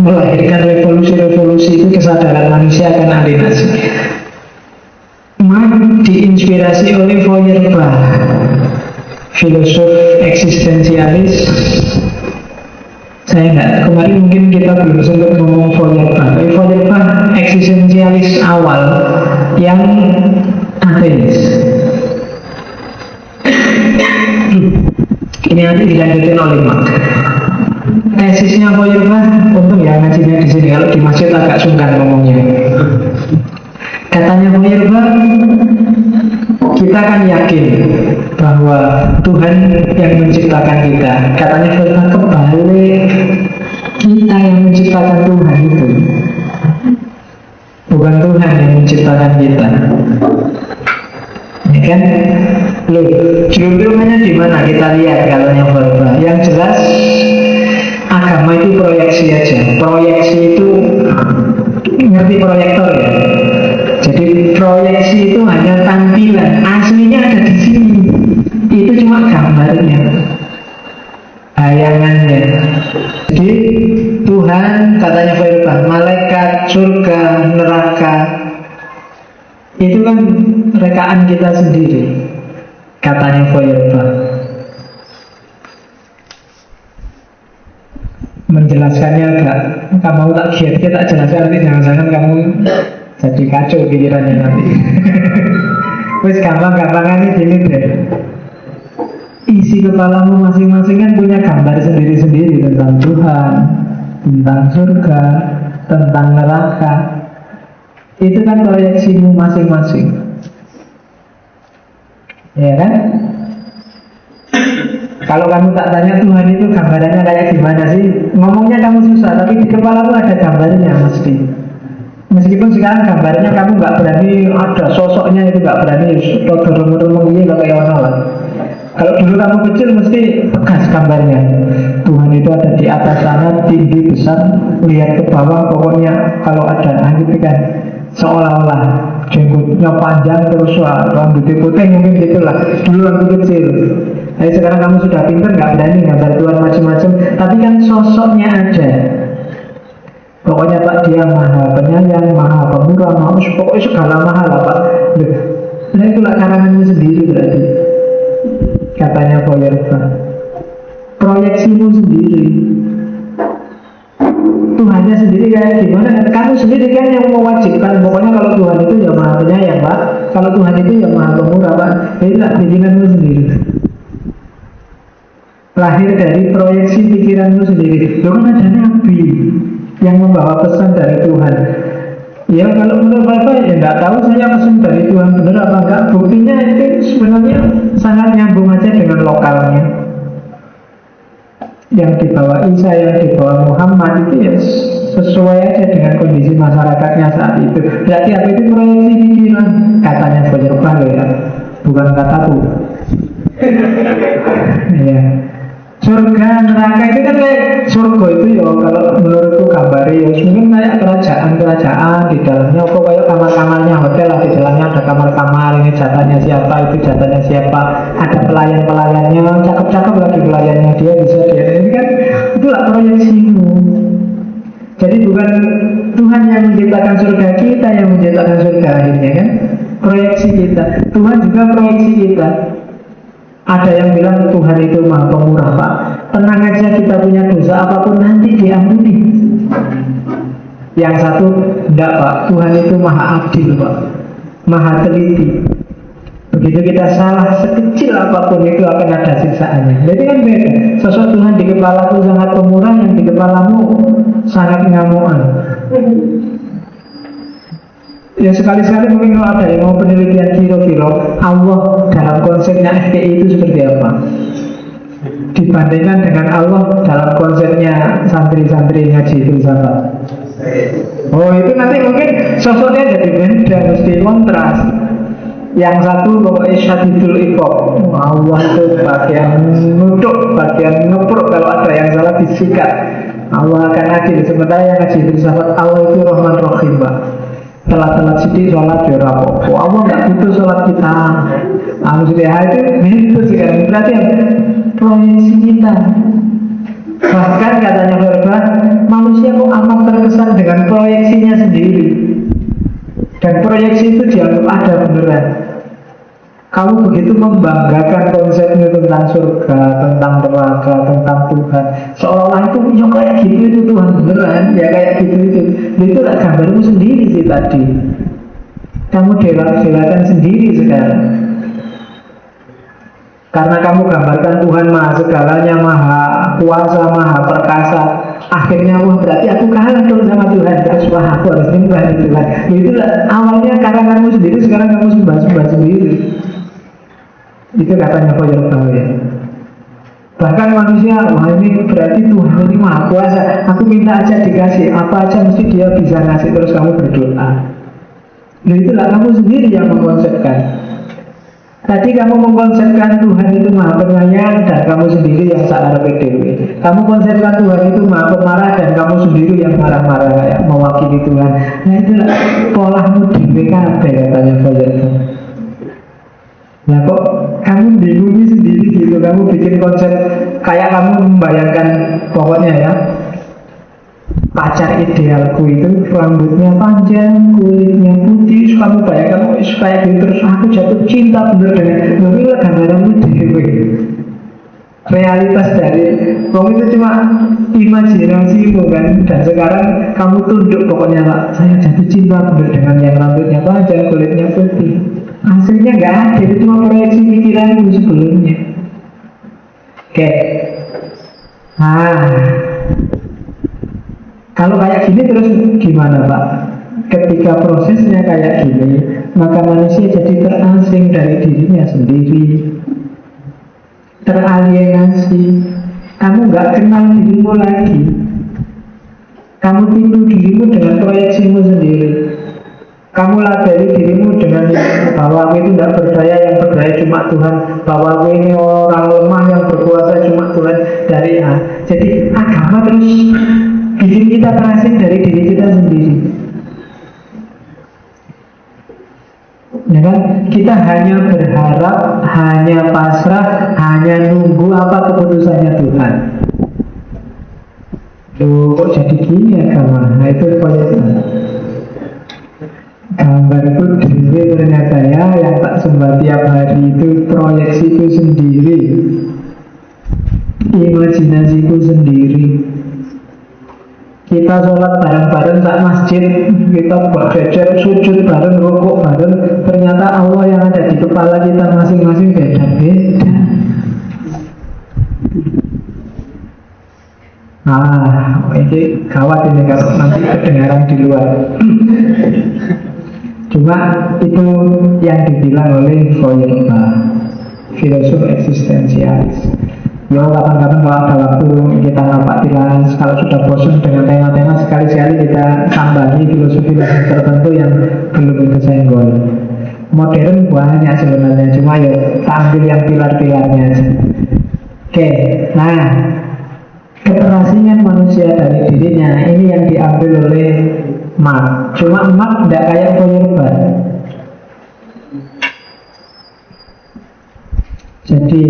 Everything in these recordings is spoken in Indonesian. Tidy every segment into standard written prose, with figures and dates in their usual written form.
melahirkan revolusi-revolusi itu kesadaran manusia akan alienasi. Marx diinspirasi oleh Feuerbach, filosof eksistensialis. Saya enggak, kemarin mungkin kita belum sempat ngomong Feuerbach. Feuerbach eksistensialis awal yang ateis. Ini nanti dilanjutin oleh Marx. Tesisnya Feuerbach, untung ya ngajinya di sini, kalau di masjid agak sungkan ngomongnya. Katanya Feuerbach, kita kan yakin bahwa Tuhan yang menciptakan kita. Katanya Feuerbach, kebalik, kita yang menciptakan Tuhan itu, bukan Tuhan yang menciptakan kita. Ya kan? Loh, judulnya di mana kita lihat katanya Feuerbach. Yang jelas agama itu proyeksi aja. Proyeksi itu ngerti proyektor ya. Jadi proyeksi itu hanya tampilan, aslinya ada di sini. Itu cuma gambarnya, bayangannya. Jadi Tuhan katanya Feuerbach, malaikat, surga, neraka, itu kan rekaan kita sendiri, katanya Feuerbach. Menjelaskannya agak, kamu tak giat, tak jelaskan nanti jangan-jangan kamu jadi kacau pikirannya nanti. Wes gampang-gampangan gini deh. Isi kepalamu masing-masing kan punya gambar sendiri-sendiri tentang Tuhan, tentang surga, tentang neraka. Itu kan proyeksimu masing-masing, ya kan? Kalau kamu tak tanya Tuhan itu gambarannya kayak gimana sih, ngomongnya kamu susah, tapi di kepalamu ada gambarnya mesti. Meskipun sekarang gambarnya kamu nggak berani, ada sosoknya itu nggak berani, rumah-rumah ini nggak kayak orang. Kalau dulu kamu kecil mesti tegas gambarnya. Tuhan itu ada di atas sana, tinggi, besar, lihat ke bawah, pokoknya kalau ada angin kan seolah-olah jenggotnya panjang terus rambutnya putih, mungkin gitulah dulu waktu kecil. Tapi sekarang kamu sudah pintar, nggak berani gambar Tuhan macam-macam, tapi kan sosoknya ada. Pokoknya Pak, dia maha penyayang, maha pemurah, maha pokoknya segala maha lah Pak. Nah itulah karanganmu sendiri berarti, katanya Feuerbach. Proyeksimu sendiri, Tuhannya sendiri kayak gimana? Kamu sendiri kan yang mewajibkan. Pokoknya kalau Tuhan itu ya maha penyayang Pak, kalau Tuhan itu ya maha pemurah Pak. Itu tak bikinanmu sendiri, lahir dari proyeksi pikiranmu sendiri. Itu kan ada Nabi yang membawa pesan dari Tuhan. Ya kalau menurut Bapak ya nggak tahu saya pesan dari Tuhan benar apa enggak. Buktinya itu sebenarnya sangat nyambung aja dengan lokalnya. Yang dibawa Isa, yang dibawa Muhammad itu ya sesuai aja dengan kondisi masyarakatnya saat itu. Berarti apa itu proyeksi pikiran, katanya Feuerbach ya, bukan kataku. Ya. Surga, neraka itu kan kayak surga itu ya kalau menurutku gambarnya ya mungkin kayak kerajaan-kerajaan, di dalamnya apa kayak kamar-kamarnya hotel lah, di dalamnya ada kamar-kamar, ini jatahnya siapa, itu jatahnya siapa, ada pelayan-pelayannya, cakep-cakep lagi pelayannya, dia bisa dia ini kan, itulah proyeksimu. Jadi bukan Tuhan yang menciptakan surga, kita yang menciptakan surga akhirnya kan, proyeksi kita. Tuhan juga proyeksi kita. Ada yang bilang Tuhan itu maha pemurah Pak, tenang aja kita punya dosa apapun nanti diampuni. Yang satu, enggak Pak, Tuhan itu maha adil Pak, maha teliti. Begitu kita salah sekecil apapun itu akan ada siksaannya. Jadi kan beda. Sosok Tuhan di kepalaku sangat pemurah, yang di kepalamu sangat ngamuan. Ya sekali-sekali mungkin kalau ada yang mau penelitian kilo-kilo Allah dalam konsepnya FPI itu seperti apa dibandingkan dengan Allah dalam konsepnya santri-santri ngaji filsafat. Oh itu nanti mungkin sosoknya jadi beda, mesti kontras. Yang satu pokoknya syadidul iqab, Allah itu bagian nutuk, bagian ngepruk, kalau ada yang salah disikat, Allah akan adil. Sementara yang ngaji filsafat Allah itu Rahman Rahim Pak. Telat-telat sedih sholat ya rapopo, Allah nggak butuh sholat kita. Alhamdulillah itu sekarang berarti proyeksi kita. Bahkan katanya Feuerbach, manusia kok amat dengan proyeksinya sendiri. Dan proyeksi itu dianggap ada beneran. Kamu begitu membanggakan konsepnya tentang surga, tentang neraka, tentang Tuhan, seolah-olah itu ya kayak gitu itu Tuhan beneran, ya kayak gitu itu. Itu lah gambarmu sendiri sih tadi. Kamu delak-delakan sendiri sekarang. Karena kamu gambarkan Tuhan maha segalanya, maha kuasa, maha perkasa. Akhirnya wah berarti aku kalah dong sama Tuhan. Terus wah aku harus nyembah Tuhan. Itulah awalnya karanganmu sendiri, sekarang kamu sembah-sembah sendiri. Itu katanya Feuerbach ya. Bahkan manusia, wah ini berarti Tuhan ini maha kuasa. Aku minta aja dikasih, apa aja mesti dia bisa ngasih. Terus kamu berdoa. Nah itulah kamu sendiri yang mengkonsepkan. Tadi kamu mengkonsepkan Tuhan itu maha penyayang dan kamu sendiri yang salah PDW. Kamu konsepkan Tuhan itu maha pemarah dan kamu sendiri yang marah-marah kayak mewakili Tuhan. Nah itulah polamu di WKB katanya Feuerbach. Nah kok kamu bingung sendiri gitu. Kamu bikin konsep kayak kamu membayangkan pokoknya ya, pacar idealku itu rambutnya panjang, kulitnya putih. Kamu bayangkan kayak gitu, terus aku jatuh cinta bener dengan ini lah gambaranmu dewe. Realitas dari itu cuma imajinasimu kan. Dan sekarang kamu tunduk pokoknya lah, saya jatuh cinta bener dengan yang rambutnya panjang, kulitnya putih. Hasilnya nggak ada, itu cuma proyeksi pikiranmu sebelumnya. Oke. Kalau kayak gini terus gimana Pak? Ketika prosesnya kayak gini, maka manusia jadi terasing dari dirinya sendiri, teralienasi. Kamu nggak kenal dirimu lagi. Kamu tipu dirimu dengan proyeksimu sendiri. Kamu labeli dirimu dengan bahwa aku itu tidak berdaya, yang berdaya cuma Tuhan, bahwa aku ini orang lemah, yang berkuasa cuma Tuhan dari A. Jadi agama terus bikin kita terasing dari diri kita sendiri. Ya kan? Kita hanya berharap, hanya pasrah, hanya nunggu apa keputusannya Tuhan. Loh, kok jadi gini agama? Nah itu proyeknya. Gambarku dewe ternyata ya, yang tak sembah tiap hari itu proyeksiku sendiri, imajinasiku sendiri. Kita sholat bareng-bareng saat masjid, kita berjejer sujud bareng, rukuk bareng. Ternyata Allah yang ada di kepala kita masing-masing beda-beda. Ini gawat ini kalau nanti kedengaran di luar. Cuma itu yang dibilang oleh Feuerbach, filosof eksistensialis. Ya kapan-kapan kalau ada waktu kita rapat tilas, kalau sudah bosan dengan tema-tema, sekali-sekali kita tambahi filosofi-filosofi tertentu yang belum itu senggol. Modern banyak sebenarnya, cuma ya tak ambil yang pilar-pilarnya aja. Oke, nah keterasingan manusia dari dirinya ini yang diambil oleh Marx. Cuma Marx tidak kayak Feuerbach. Jadi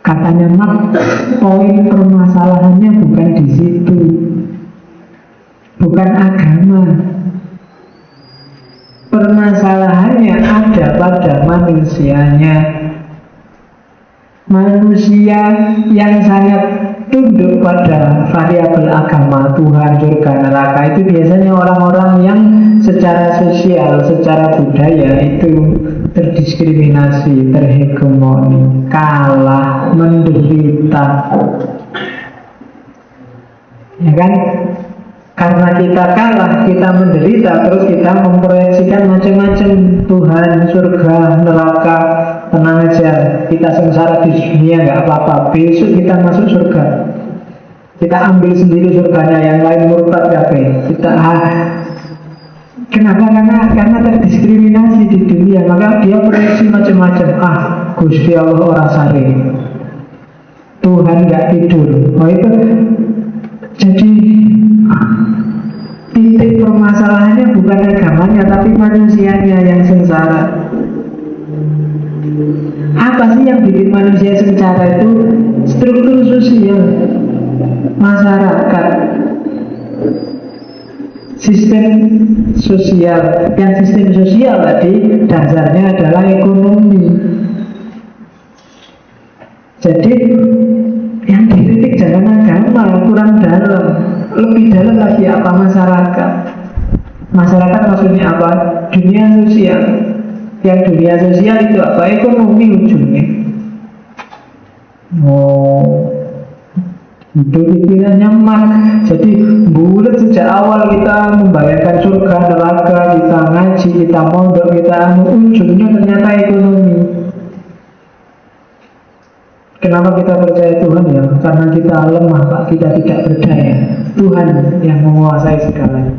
katanya Marx, poin permasalahannya bukan di situ, bukan agama. Permasalahannya ada pada manusianya. Manusia yang sangat tunduk pada variabel agama, Tuhan, surga, neraka, itu biasanya orang-orang yang secara sosial, secara budaya itu terdiskriminasi, terhegemoni, kalah, menderita. Ya kan? Karena kita kalah, kita menderita, terus kita memproyeksikan macam-macam, Tuhan, surga, neraka. Tenang aja, kita sengsara di dunia nggak apa-apa, besok kita masuk surga. Kita ambil sendiri surganya, yang lain murtad kabeh. Kenapa? Karena terdiskriminasi di dunia, maka dia proyeksi macam-macam. Gusti Allah ora sare, Tuhan nggak tidur. Itu jadi titik permasalahannya bukan agamanya, tapi manusianya yang sengsara. Apa sih yang bikin manusia sengsara itu? Struktur sosial. masyarakat, sistem sosial. Yang sistem sosial tadi dasarnya adalah ekonomi. Jadi yang dikritik jangan agama, kurang dalam. Lebih dalam lagi apa masyarakat. Masyarakat maksudnya apa? Dunia sosial. Yang dunia sosial itu apa? Ekonomi ujungnya. Oh, itu pikirannya mak. Jadi bulat sejak awal kita membayangkan surga, neraka, kita ngaji, kita mondok, kita ujungnya ternyata ekonomi. Kenapa kita percaya Tuhan ya? Karena kita lemah, Pak. Kita tidak berdaya. Tuhan yang menguasai segalanya.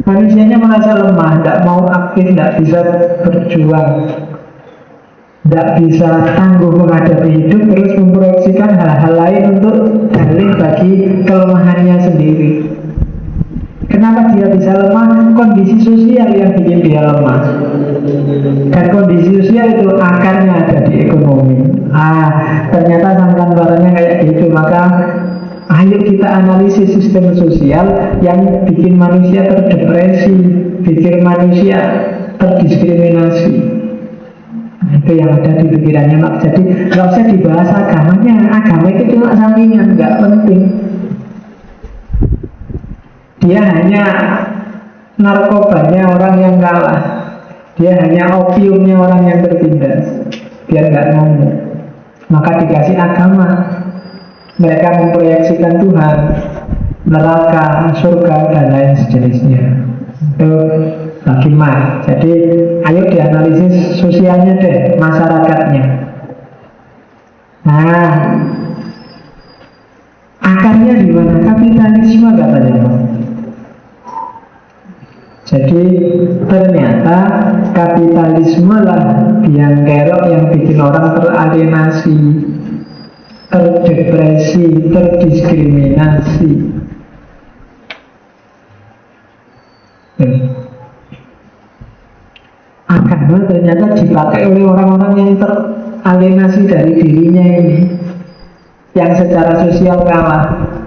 Manusianya merasa lemah, tidak mau aktif, tidak bisa berjuang, tidak bisa tangguh menghadapi hidup, terus memproyeksikan hal-hal lain untuk dalih bagi kelemahannya sendiri. Kenapa dia bisa lemah? Kondisi sosial yang bikin dia lemah. Dan kondisi sosial itu akarnya ada di ekonomi. Ternyata sangkan-barannya kayak gitu. Maka ayo kita analisis sistem sosial yang bikin manusia terdepresi, bikin manusia terdiskriminasi. Itu yang ada di pikirannya Mak. Jadi nggak usah dibahas agamanya. Agama itu cuma sampingan, nggak penting. Dia hanya narkobanya orang yang kalah. Dia hanya opiumnya orang yang tertindas. Biar nggak ngomong. Maka dikasih agama. Mereka memproyeksikan Tuhan, neraka, surga, dan lain sejenisnya. Itu bagi Mak. Jadi ayo dianalisis sosialnya deh, masyarakatnya. Nah, akarnya di mana? Kapitalisme katanya Mak. Jadi ternyata kapitalisme lah biang kerok yang bikin orang teralienasi, terdepresi, terdiskriminasi. Agama ternyata dipakai oleh orang-orang yang teralienasi dari dirinya ini, yang secara sosial kalah.